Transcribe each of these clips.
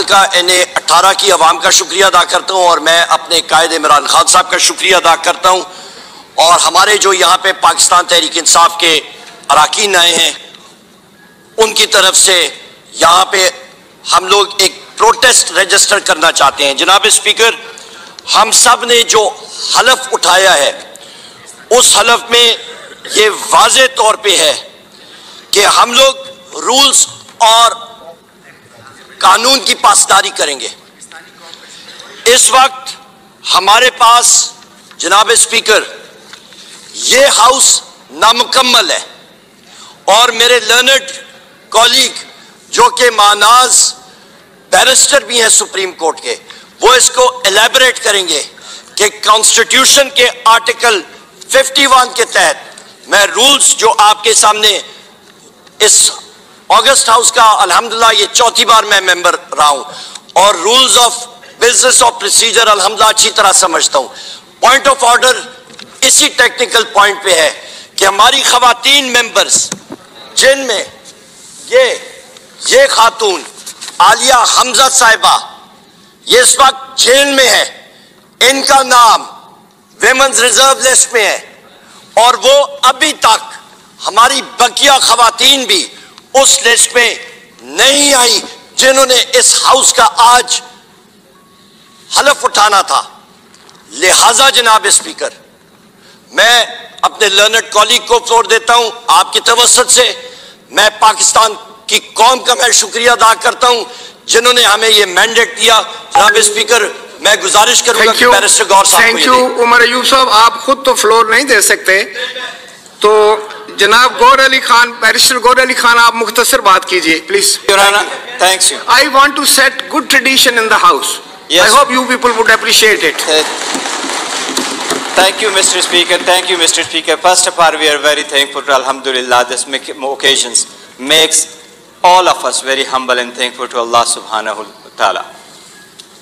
का NA-18 की आवाम का शुक्रिया अदा करता हूँ और मैं अपने कायद इमरान खान साहब का शुक्रिया अदा करता हूँ और हमारे जो यहाँ पे पाकिस्तान तहरीक इंसाफ के अरकान आए हैं उनकी तरफ से यहाँ पे हम लोग एक प्रोटेस्ट रजिस्टर करना चाहते हैं। जनाब स्पीकर, हम सब ने जो हलफ उठाया है उस हलफ में ये वाज़े तौर पे है कि हम लोग रूल्स और कानून की पासदारी करेंगे। इस वक्त हमारे पास जनाब स्पीकर ये हाउस नामुकम्मल है और मेरे लर्नड कॉलीग जो कि मानाज बैरिस्टर भी हैं सुप्रीम कोर्ट के, वो इसको एलैबोरेट करेंगे कि कॉन्स्टिट्यूशन के आर्टिकल 51 के तहत मैं रूल्स जो आपके सामने इस अगस्त हाउस का अल्हम्दुलिल्लाह ये चौथी बार मैं मेंबर रहा हूं और rules of business of procedure अल्हम्दुलिल्लाह अच्छी तरह समझता हूं। पॉइंट ऑफ ऑर्डर इसी टेक्निकल पॉइंट पे है कि हमारी खवातीन मेंबर्स जिनमें ये खातून आलिया हमजा साहिबा ये इस वक्त जेल में है, इनका नाम विमेंस रिजर्व लिस्ट में है और वो अभी तक हमारी बकिया खवातीन भी उस लिस्ट में नहीं आई जिन्होंने इस हाउस का आज हलफ उठाना था। लिहाजा जनाब स्पीकर, मैं अपने लर्नड कॉलीग को फ्लोर देता हूं। आपकी तवज्जुह से मैं पाकिस्तान की कौम का मैं शुक्रिया अदा करता हूं जिन्होंने हमें ये मैंडेट दिया। जनाब स्पीकर, मैं गुजारिश करूंगा कि बैरिस्टर गौर साहब थैंक यू। उमर अयूब साहब, आप खुद तो फ्लोर नहीं दे सकते, तो जनाब गौर अली खान, बैरिस्टर गौर अली खान, आप मुख्तसर बात कीजिए please. Thanks you. I want to set good tradition in the house. I hope you people would appreciate it. Thank you, Mr. Speaker. Thank you, Mr. Speaker. First of all, we are very thankful to Alhamdulillah. This occasions makes all of us very humble and thankful to Allah subhanahu wa ta'ala.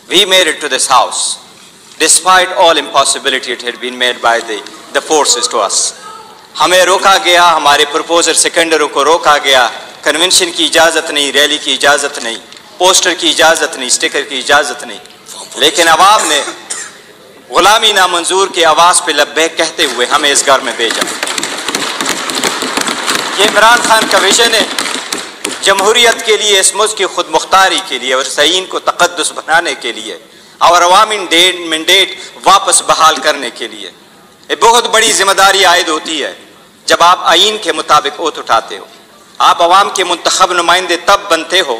We made it to this house. Despite all impossibility it had been made by the forces to us. हमें रोका गया, हमारे proposer सेकेंडरों को रोका गया, convention की इजाज़त नहीं, रैली की इजाज़त नहीं, पोस्टर की इजाज़त नहीं, स्टिकर की इजाज़त नहीं, लेकिन अवाम ने गुलामी नामंजूर के आवाज़ पे लब्बैक कहते हुए हमें इस घर में भेजा। ये इमरान खान का विजन है जमहूरियत के लिए, इस मुल्क की खुद मुख्तारी के लिए और सईन को तक़द्दुस बनाने के लिए और अवामी मैंडेट वापस बहाल करने के लिए। ये बहुत बड़ी जिम्मेदारी आयद होती है जब आप आईन के मुताबिक ओत उठाते हो। आप अवाम के मुंतखब नुमाइंदे तब बनते हो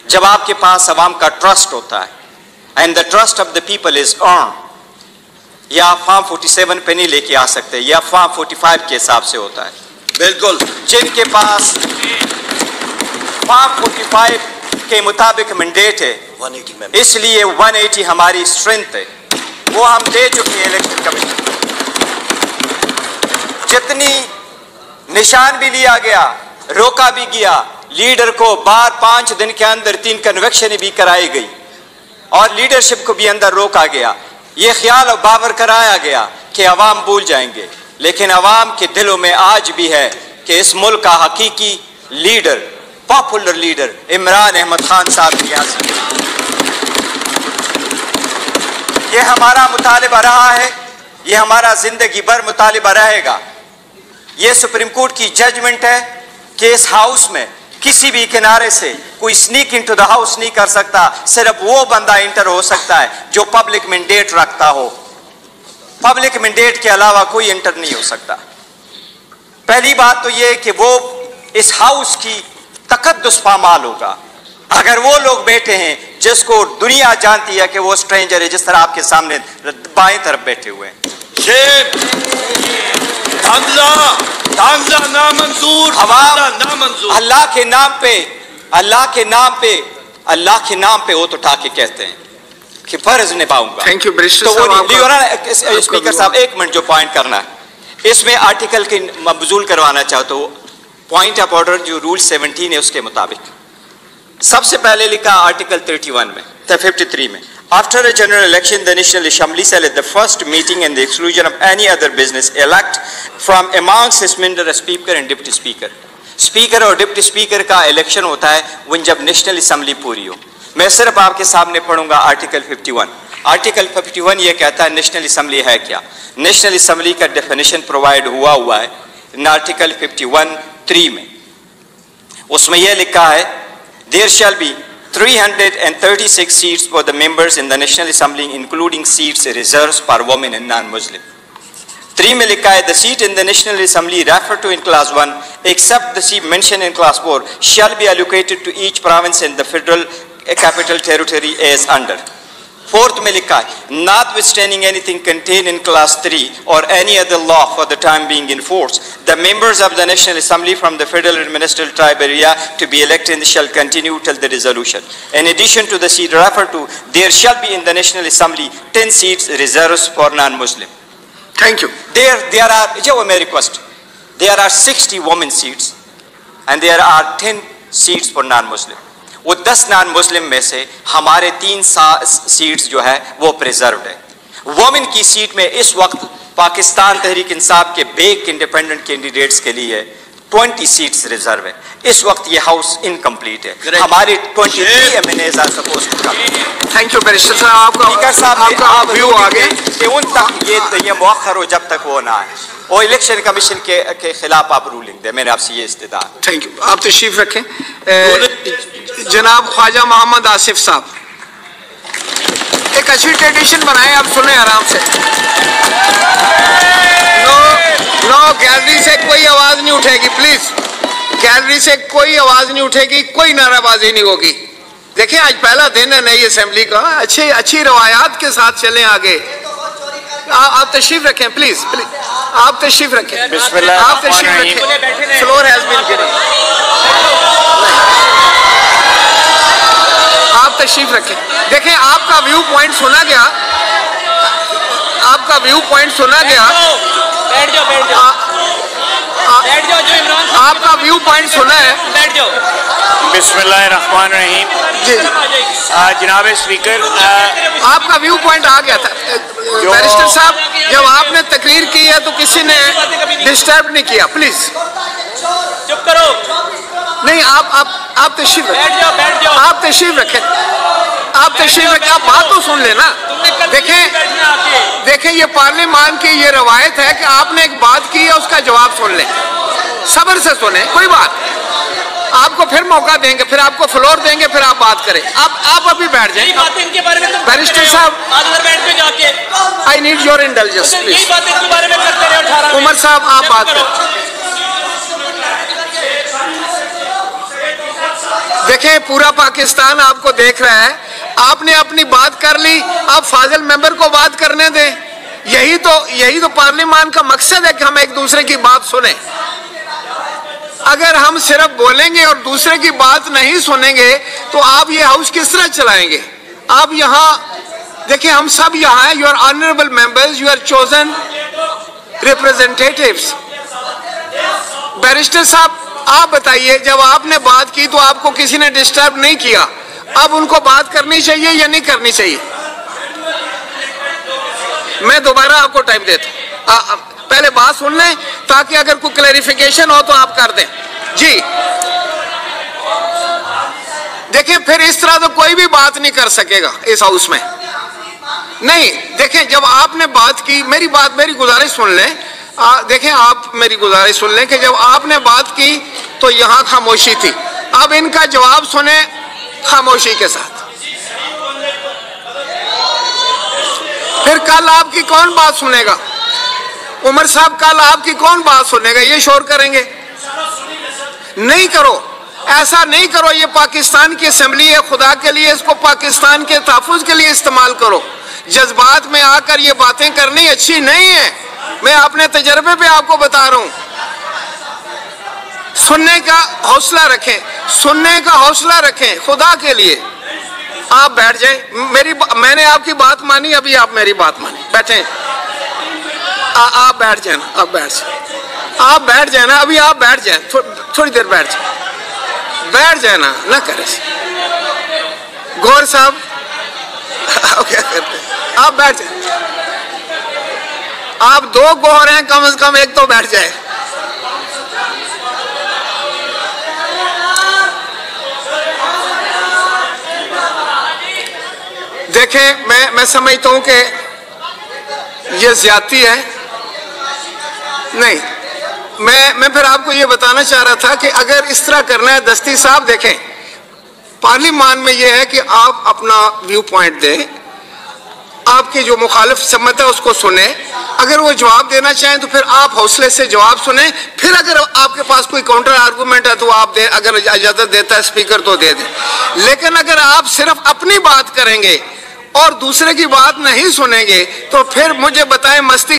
जब आपके पास अवाम का ट्रस्ट होता है, and the trust of the people is earn. या आप फॉर्म 47 पे नहीं लेके आ सकते, या फॉर्म 45 के हिसाब से होता है। बिल्कुल, जिनके पास फॉर्म 45 के मुताबिक मैंडेट है, 180 इसलिए 180 हमारी स्ट्रेंथ है, वो हम दे चुके हैं इलेक्शन कमीशन। जितनी निशान भी लिया गया, रोका भी गया, लीडर को बार 5 दिन के अंदर 3 कन्वेक्शन भी कराई गई और लीडरशिप को भी अंदर रोका गया। ये ख्याल और बावर कराया गया कि अवाम भूल जाएंगे, लेकिन अवाम के दिलों में आज भी है कि इस मुल्क का हकीकी leader, popular leader Imran Ahmad Khan साहब रियासी। ये हमारा मुतालिबा रहा है, ये हमारा जिंदगी भर मुतालिबा रहेगा। ये सुप्रीम कोर्ट की जजमेंट है कि इस हाउस में किसी भी किनारे से कोई स्नीक इनटू द हाउस नहीं कर सकता, सिर्फ वो बंदा इंटर हो सकता है जो पब्लिक मैंडेट रखता हो। पब्लिक मैंडेट के अलावा कोई इंटर नहीं हो सकता। पहली बात तो ये कि वो इस हाउस की तकद्दुस पामाल होगा अगर वो लोग बैठे हैं जिसको दुनिया जानती है कि वो स्ट्रेंजर है, जिस तरह आपके सामने बाएं तरफ बैठे हुए हैं। अल्लाह के नाम पे वोट उठा के कहते हैं कि फर्ज निभाऊंगा। थैंक यू स्पीकर साहब, एक मिनट जो पॉइंट करना है इसमें आर्टिकल की मबजूल करवाना चाहता हूँ। पॉइंट ऑफ ऑर्डर जो रूल 17 है उसके मुताबिक सबसे पहले लिखा आर्टिकल 31 में 53 में, after a general election the national assembly shall at the first meeting and the exclusion of any other business elect from amongst its members a speaker and deputy speaker। Speaker और deputy speaker का election होता है when जब national assembly पूरी हो। मैं सिर्फ आपके सामने पढ़ूंगा आर्टिकल 51। आर्टिकल 51 ये कहता है नेशनल असम्बली है क्या। नेशनल असम्बली का डेफिनेशन प्रोवाइड हुआ है इन आर्टिकल 51(3) में। उसमें यह लिखा है there shall be 336 seats for the members in the National Assembly, including seats reserved for women and non-Muslim. 3 में लिखा है the seat in the National Assembly referred to in class 1 except the seat mentioned in class 4 shall be allocated to each province in the federal capital territory as under. 4th में लिखा है notwithstanding anything contained in class 3 or any other law for the time being in force, the members of the National Assembly from the federal administrative tribe area to be elected shall continue till the dissolution. In addition to the seat referred to, there shall be in the National Assembly 10 seats reserved for non-Muslim. Thank you. There are, जो मैं request, there are 60 women seats and there are 10 seats for non-Muslim. वो 10 non Muslim में से हमारे 3 seats जो है वो preserved है। वोमेन की सीट में इस वक्त पाकिस्तान तहरीक इंसाफ के बेक इंडिपेंडेंट कैंडिडेट्स के लिए 20 सीट्स रिजर्व है। इस वक्त ये हाउस इनकम्प्लीट है। हमारे 23 MNAs are supposed to come. Thank you barrister साहब। स्पीकर साहब आपका व्यू आ गया कि उन तक ये मौखर हो जब तक वो ना आए और इलेक्शन कमीशन के खिलाफ आप रूलिंग दे। मैंने आपसे ये इस्तेदा। Thank you. आप तशरीफ रखें। जनाब ख्वाजा मोहम्मद आसिफ साहब, एक अच्छी ट्रेडिशन बनाए, आप सुने आराम से। नो गैलरी से कोई आवाज नहीं उठेगी प्लीज। गैलरी से कोई आवाज नहीं उठेगी, कोई नाराबाजी नहीं होगी। देखिए आज पहला दिन है नई असेंबली का, अच्छी रवायात के साथ चलें आगे। आप तशरीफ रखें प्लीज, आप तशरीफ रखें। आप तशरीफ रखें। Floor has been given. आप तशरीफ रखें। देखें आपका व्यू पॉइंट सुना गया, आपका व्यू पॉइंट सुना गया। आपका व्यू पॉइंट सुना है। बिस्मिल्लाहिर्रहमानिर्रहीम। जी जनाब स्पीकर, आपका व्यू पॉइंट आ गया था। बैरिस्टर साहब जब आपने तकरीर की है तो किसी ने डिस्टर्ब नहीं किया, प्लीज चुप करो। नहीं आप तशरीफ रखें। आप तशरीफ रखें। आप तशरीफ रखें। आप बात तो सुन लेना। देखें ये पार्लियामान की ये रवायत है कि आपने एक बात की है उसका जवाब सुन लें, सब्र से सुने, कोई बात। आपको फिर मौका देंगे, फिर आपको फ्लोर देंगे, फिर आप बात करें। आप अभी बैठ जाएं। बैरिस्टर साहब I need your intelligence please. Umar साहब आप बात करें। देखें पूरा पाकिस्तान आपको देख रहा है, आपने अपनी बात कर ली, आप फाजिल मेंबर को बात करने दें। यही तो पार्लियामान का मकसद है कि हम एक दूसरे की बात सुने। अगर हम सिर्फ बोलेंगे और दूसरे की बात नहीं सुनेंगे तो आप ये हाउस किस तरह चलाएंगे। आप यहाँ देखिए, हम सब यहाँ हैं, you are honourable members, you are chosen representatives. Barrister साहब आप बताइए, जब आपने बात की तो आपको किसी ने डिस्टर्ब नहीं किया, अब उनको बात करनी चाहिए या नहीं करनी चाहिए? मैं दोबारा आपको टाइम देता हूं, पहले बात सुन लें ताकि अगर कोई क्लैरिफिकेशन हो तो आप कर दें। जी देखिए, फिर इस तरह तो कोई भी बात नहीं कर सकेगा इस हाउस में। नहीं देखें, जब आपने बात की, मेरी गुजारिश सुन लें। देखें आप मेरी गुजारिश सुन लें कि जब आपने बात की तो यहां खामोशी थी, अब इनका जवाब सुने खामोशी के साथ। फिर कल आपकी कौन बात सुनेगा? उमर साहब कल आपकी कौन बात सुनेगा? ये शोर करेंगे? नहीं करो, ऐसा नहीं करो। ये पाकिस्तान की असेंबली है, खुदा के लिए इसको पाकिस्तान के तहफ़्फ़ुज़ के लिए इस्तेमाल करो। जज्बात में आकर ये बातें करनी अच्छी नहीं है। मैं अपने तजर्बे पे आपको बता रहा हूं। सुनने का हौसला रखें, सुनने का हौसला रखें, खुदा के लिए। आप बैठ जाएं। मैंने आपकी बात मानी, अभी आप मेरी बात मानी। बैठे, आप बैठ जाए ना, आप बैठ जाए ना, अभी आप बैठ जाए, थोड़ी देर बैठ जाए ना करें। गौर साहब आप क्या करते हैं? आप बैठ जाए। आप 2 गौर हैं, कम से कम एक तो बैठ जाए। देखें, मैं समझता हूं कि ये ज्यादती है। नहीं, मैं फिर आपको ये बताना चाह रहा था कि अगर इस तरह करना है, दस्ती साहब देखें, पार्लियामान में ये है कि आप अपना व्यू पॉइंट दें, आपकी जो मुखालिफ सम्मत है उसको सुने, अगर वो जवाब देना चाहें तो फिर आप हौसले से जवाब सुने, फिर अगर आपके पास कोई काउंटर आर्गूमेंट है तो आप दे, अगर इजाजत देता है स्पीकर तो दे दे। लेकिन अगर आप सिर्फ अपनी बात करेंगे और दूसरे की बात नहीं सुनेंगे तो फिर मुझे बताएं मस्ती